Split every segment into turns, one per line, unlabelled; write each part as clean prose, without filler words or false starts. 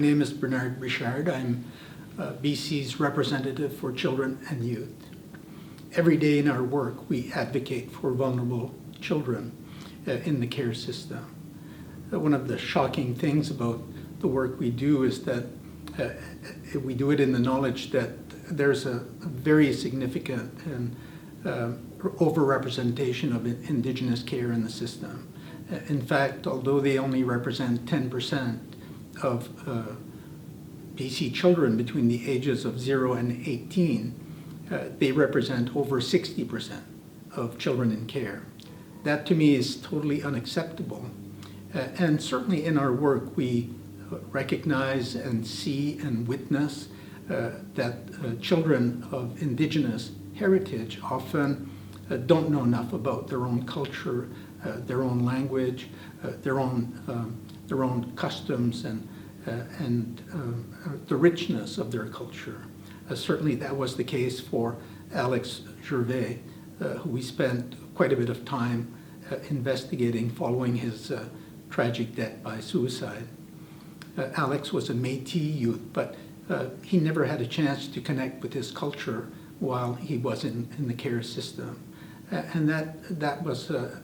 My name is Bernard Richard. I'm BC's representative for children and youth. Every day in our work, we advocate for vulnerable children in the care system. One of the shocking things about the work we do is that we do it in the knowledge that there's a very significant and overrepresentation of Indigenous care in the system. In fact, although they only represent 10% of BC children between the ages of 0 and 18, they represent over 60% of children in care. That to me is totally unacceptable. And certainly in our work, we recognize and see and witness that children of Indigenous heritage often don't know enough about their own culture, their own language, their own customs, and the richness of their culture. Certainly that was the case for Alex Gervais, who we spent quite a bit of time investigating following his tragic death by suicide. Alex was a Métis youth, but he never had a chance to connect with his culture while he was in the care system. And that was a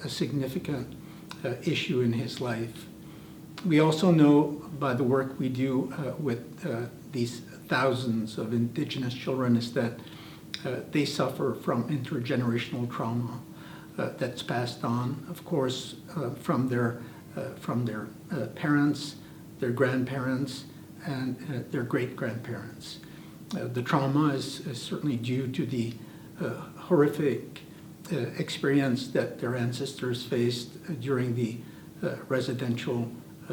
significant issue in his life. We also know by the work we do with these thousands of Indigenous children is that they suffer from intergenerational trauma that's passed on, of course, from their parents, their grandparents, and their great-grandparents. The trauma is certainly due to the horrific experience that their ancestors faced during the residential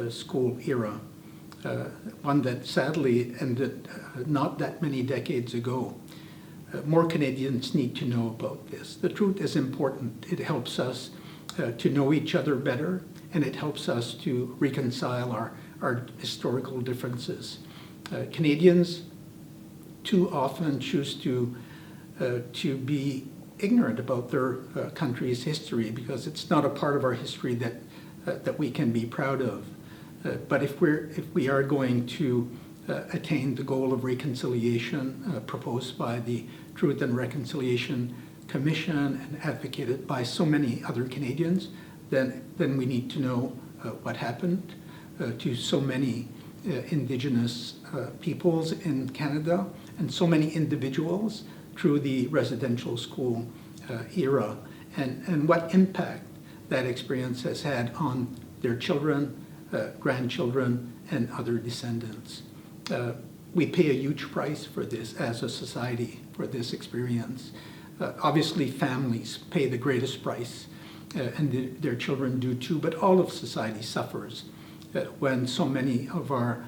school era, one that sadly ended not that many decades ago. More Canadians need to know about this. The truth is important. It helps us to know each other better, and it helps us to reconcile our historical differences. Canadians too often choose to be ignorant about their country's history because it's not a part of our history that we can be proud of. But if we are going to attain the goal of reconciliation proposed by the Truth and Reconciliation Commission and advocated by so many other Canadians, then we need to know what happened to so many Indigenous peoples in Canada and so many individuals through the residential school era, and what impact that experience has had on their children, grandchildren, and other descendants. We pay a huge price for this as a society, for this experience. Obviously, families pay the greatest price, and their children do too, but all of society suffers when so many of our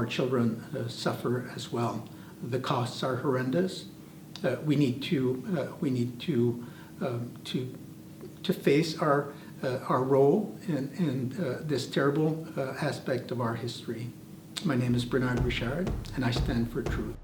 children suffer as well. The costs are horrendous. We need to face our role in this terrible aspect of our history. My name is Bernard Richard, and I stand for truth.